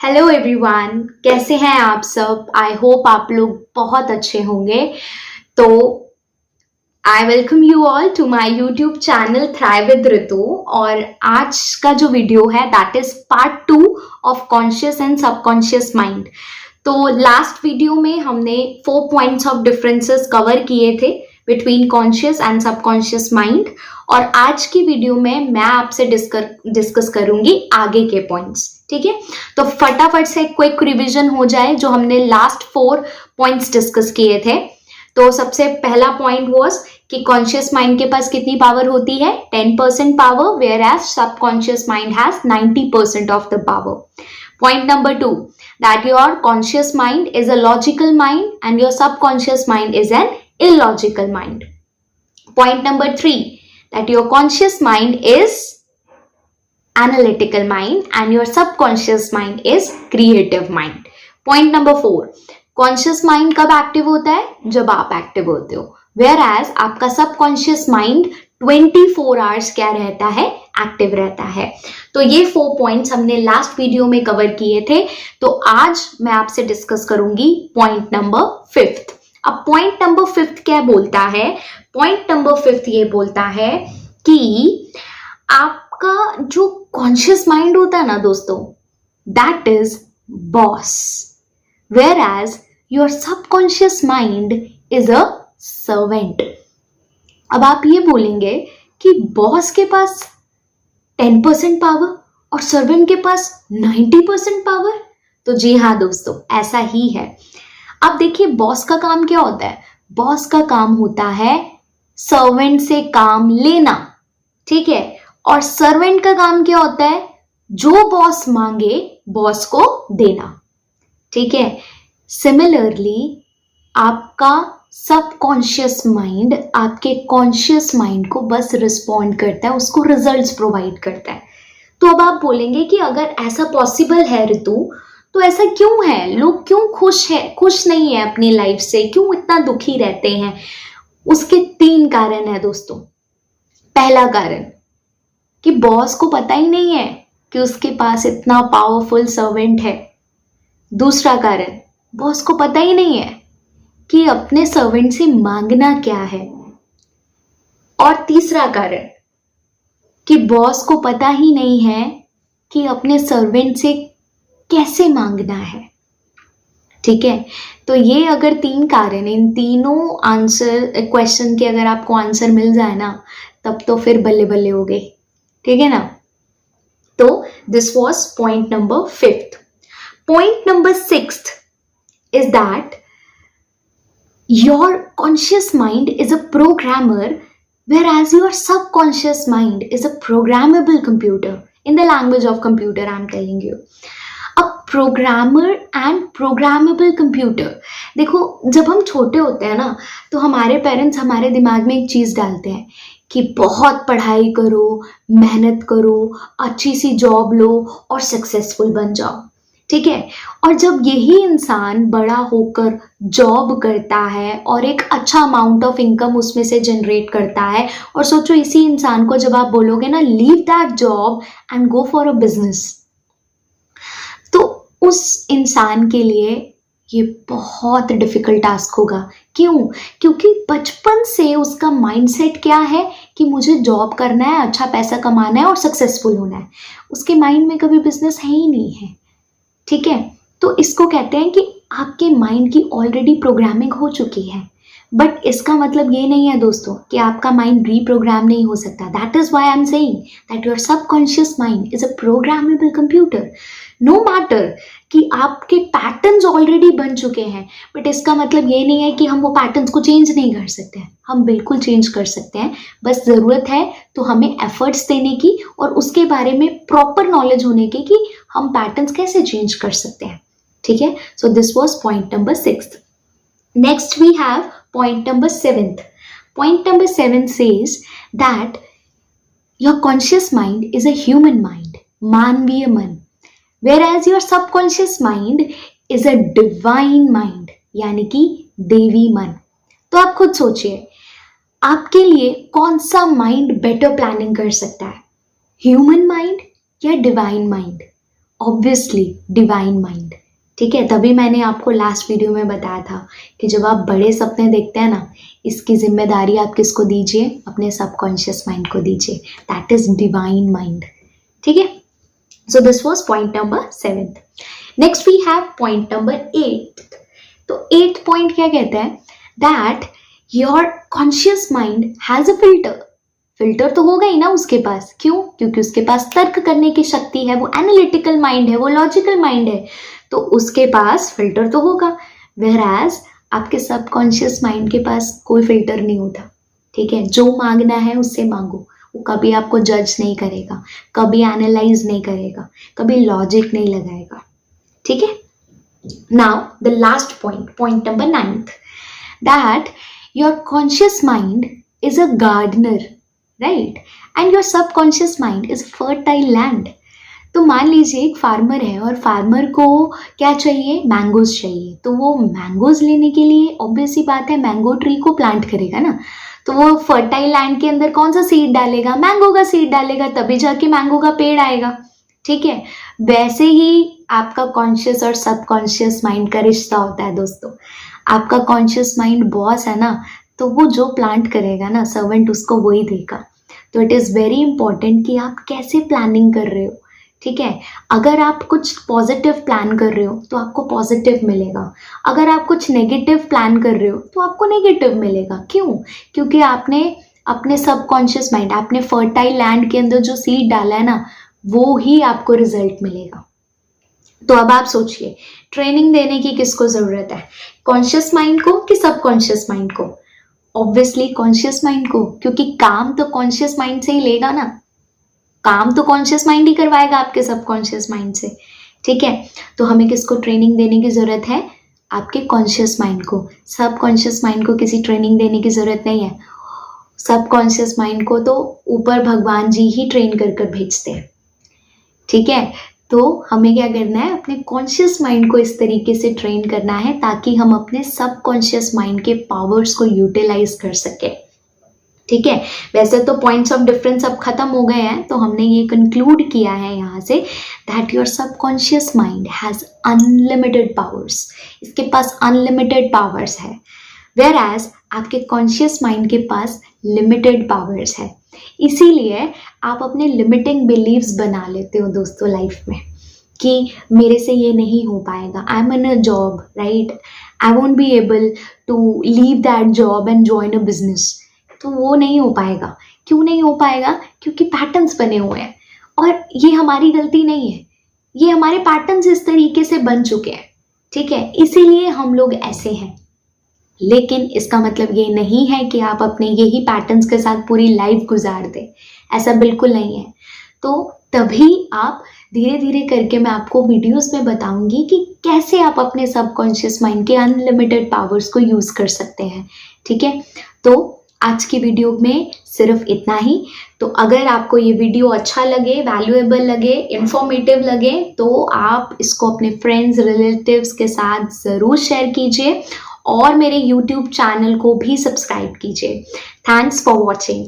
Hello everyone, कैसे हैं आप सब। आई होप आप लोग बहुत अच्छे होंगे। तो I welcome you all to my YouTube channel thrive with Ritu. और आज का जो वीडियो है that is part 2 of conscious and subconscious mind. तो लास्ट वीडियो में हमने 4 पॉइंट्स ऑफ डिफरेंसेस कवर किए थे between conscious and subconscious mind, और आज की वीडियो में मैं आपसे डिस्कस करूंगी आगे के पॉइंट्स। ठीक है, तो फटाफट से क्विक रिवीजन हो जाए जो हमने लास्ट 4 पॉइंट्स डिस्कस किए थे। तो सबसे पहला पॉइंट वाज कि कॉन्शियस माइंड के पास कितनी पावर होती है, 10% power, where as subconscious mind has 90% of the power. Point number 2, that your conscious mind is a logical mind and your subconscious mind is an illogical mind. Point number 3, that your conscious mind is analytical mind and your subconscious mind is creative mind. Point number 4, conscious mind कब active होता है, जब आप active होते हो, whereas आपका subconscious mind 24 hours क्या रहता है, एक्टिव रहता है। तो ये 4 पॉइंट्स हमने लास्ट वीडियो में कवर किए थे। तो आज मैं आपसे डिस्कस करूंगी पॉइंट नंबर 5। अब पॉइंट नंबर 5 क्या बोलता है, पॉइंट नंबर 5 ये बोलता है कि आपका जो कॉन्शियस माइंड होता है ना दोस्तों, that is boss, where as your subconscious mind is a servant. अब आप ये बोलेंगे कि बॉस के पास 10% पावर और सर्वेंट के पास 90% पावर। तो जी हाँ दोस्तों, ऐसा ही है। अब देखिए, बॉस का काम क्या होता है, बॉस का काम होता है सर्वेंट से काम लेना, ठीक है। और सर्वेंट का काम क्या होता है, जो बॉस मांगे बॉस को देना, ठीक है। सिमिलरली आपका सबकॉन्शियस माइंड आपके कॉन्शियस माइंड को बस रिस्पॉन्ड करता है, उसको रिजल्ट्स प्रोवाइड करता है। तो अब आप बोलेंगे कि अगर ऐसा पॉसिबल है ऋतु, तो ऐसा क्यों है, लोग क्यों खुश नहीं है अपनी लाइफ से, क्यों इतना दुखी रहते हैं। उसके 3 कारण है दोस्तों। पहला कारण कि बॉस को पता ही नहीं है कि उसके पास इतना पावरफुल सर्वेंट है। दूसरा कारण, बॉस को पता ही नहीं है कि अपने सर्वेंट से मांगना क्या है। और तीसरा कारण कि बॉस को पता ही नहीं है कि अपने सर्वेंट से कैसे मांगना है, ठीक है। तो ये अगर 3 कारण, इन तीनों आंसर क्वेश्चन के अगर आपको आंसर मिल जाए ना, तब तो फिर बल्ले बल्ले हो गए, ठीक है ना। तो this was point number 5। Point number 6 is that your conscious mind is a programmer, whereas your subconscious mind is a programmable computer. In the language of computer, I'm telling you. A programmer and programmable computer. देखो, जब हम छोटे होते हैं ना, तो हमारे parents हमारे दिमाग में एक चीज़ डालते हैं कि बहुत पढ़ाई करो, मेहनत करो, अच्छी सी जॉब लो और सक्सेसफुल बन जाओ, ठीक है। और जब यही इंसान बड़ा होकर जॉब करता है और एक अच्छा अमाउंट ऑफ इनकम उसमें से जनरेट करता है, और सोचो इसी इंसान को जब आप बोलोगे ना leave that job and go for a business, तो उस इंसान के लिए ये बहुत डिफिकल्ट टास्क होगा। क्यों? क्योंकि बचपन से उसका माइंडसेट क्या है कि मुझे जॉब करना है, अच्छा पैसा कमाना है और सक्सेसफुल होना है। उसके माइंड में कभी बिजनेस है ही नहीं है, ठीक है। तो इसको कहते हैं कि आपके माइंड की ऑलरेडी प्रोग्रामिंग हो चुकी है। बट इसका मतलब ये नहीं है दोस्तों कि आपका माइंड रीप्रोग्राम नहीं हो सकता। That is why I am saying that your subconscious mind is a programmable computer. No matter कि आपके पैटर्न्स ऑलरेडी बन चुके हैं, बट इसका मतलब ये नहीं है कि हम वो पैटर्न्स को चेंज नहीं कर सकते हैं। हम बिल्कुल चेंज कर सकते हैं, बस ज़रूरत है तो हमें एफर्ट्स देने की और उसके बारे में प्रॉपर नॉलेज होने की कि हम पैटर्न्स कैसे चेंज कर सकते हैं, ठीक है। So this was point number 6। Next we have point number 7. Point number 7 says that your conscious mind is a human mind, मानवीय मन, whereas your subconscious mind is a divine mind, यानी कि देवी मन। तो आप खुद सोचिए, आपके लिए कौन सा माइंड बेटर प्लानिंग कर सकता है, ह्यूमन माइंड या divine mind? Obviously divine mind. ठीक है, तभी मैंने आपको लास्ट वीडियो में बताया था कि जब आप बड़े सपने देखते हैं ना, इसकी जिम्मेदारी आप किसको दीजिए, अपने सबकॉन्शियस माइंड को दीजिए। That is divine mind. ठीक है, so this was point number 7। Next we have point number 8। तो 8th पॉइंट क्या कहता है, that your conscious mind has a filter. Filter तो होगा ही ना उसके पास, क्यों? क्योंकि उसके पास तर्क करने की शक्ति है, वो एनालिटिकल माइंड है, वो लॉजिकल माइंड है, तो उसके पास फिल्टर तो होगा। व्हेयरएज आपके सबकॉन्शियस माइंड के पास कोई फिल्टर नहीं होता। ठीक है, जो मांगना है उससे मांगो, वो कभी आपको जज नहीं करेगा, कभी एनालाइज नहीं करेगा, कभी लॉजिक नहीं लगाएगा। ठीक है, now the last point, point number 9th, that your conscious mind is a gardener, right, and your subconscious mind is fertile land. तो मान लीजिए एक फार्मर है और फार्मर को क्या चाहिए, मैंगोज चाहिए। तो वो मैंगोज लेने के लिए ऑब्वियस ही बात है मैंगो ट्री को प्लांट करेगा ना, तो वो फर्टाइल लैंड के अंदर कौन सा सीड डालेगा, मैंगो का सीड डालेगा, तभी जाके मैंगो का पेड़ आएगा। ठीक है, वैसे ही आपका कॉन्शियस और सबकॉन्शियस माइंड का रिश्ता होता है दोस्तों। आपका कॉन्शियस माइंड बॉस है ना, तो वो जो प्लांट करेगा ना, सर्वेंट उसको वही देगा। तो इट इज़ वेरी इंपॉर्टेंट कि आप कैसे प्लानिंग कर रहे हो। ठीक है, अगर आप कुछ पॉजिटिव प्लान कर रहे हो तो आपको पॉजिटिव मिलेगा, अगर आप कुछ नेगेटिव प्लान कर रहे हो तो आपको नेगेटिव मिलेगा। क्यों? क्योंकि आपने अपने सबकॉन्शियस माइंड, आपने फर्टाइल लैंड के अंदर जो सीड डाला है ना, वो ही आपको रिजल्ट मिलेगा। तो अब आप सोचिए, ट्रेनिंग देने की किसको ज़रूरत है, कॉन्शियस माइंड को कि सबकॉन्शियस माइंड को? ऑब्वियसली कॉन्शियस माइंड को, क्योंकि काम तो कॉन्शियस माइंड से ही लेगा ना, काम तो कॉन्शियस माइंड ही करवाएगा आपके सबकॉन्शियस माइंड से। ठीक है, तो हमें किसको ट्रेनिंग देने की ज़रूरत है, आपके कॉन्शियस माइंड को। सबकॉन्शियस माइंड को किसी ट्रेनिंग देने की ज़रूरत नहीं है। सबकॉन्शियस माइंड को तो ऊपर भगवान जी ही ट्रेन कर कर भेजते हैं। ठीक है, तो हमें क्या करना है, अपने कॉन्शियस माइंड को इस तरीके से ट्रेन करना है ताकि हम अपने सबकॉन्शियस माइंड के पावर्स को यूटिलाइज कर सकें। ठीक है, वैसे तो पॉइंट्स ऑफ डिफरेंस अब खत्म हो गए हैं, तो हमने ये कंक्लूड किया है यहाँ say that your subconscious mind has unlimited powers. इसके पास अनलिमिटेड पावर्स है, वेयर एज आपके कॉन्शियस माइंड के पास लिमिटेड पावर्स है। इसीलिए आप अपने लिमिटिंग बिलीव्स बना लेते हो दोस्तों लाइफ में कि मेरे से ये नहीं हो पाएगा, I am in a job, right, I won't be able to leave that job and join a business. तो वो नहीं हो पाएगा। क्यों नहीं हो पाएगा? क्योंकि पैटर्न्स बने हुए हैं, और ये हमारी गलती नहीं है, ये हमारे पैटर्न्स इस तरीके से बन चुके हैं। ठीक है, इसीलिए हम लोग ऐसे हैं। लेकिन इसका मतलब ये नहीं है कि आप अपने यही पैटर्न्स के साथ पूरी लाइफ गुजार दें, ऐसा बिल्कुल नहीं है। तो तभी आप धीरे धीरे करके मैं आपको वीडियोस में बताऊंगी कि कैसे आप अपने सबकॉन्शियस माइंड के अनलिमिटेड पावर्स को यूज़ कर सकते हैं। ठीक है, तो आज की वीडियो में सिर्फ इतना ही। तो अगर आपको ये वीडियो अच्छा लगे, वैल्यूएबल लगे, इंफॉर्मेटिव लगे, तो आप इसको अपने फ्रेंड्स, रिलेटिव्स के साथ ज़रूर शेयर कीजिए और मेरे YouTube चैनल को भी सब्सक्राइब कीजिए। Thanks for watching.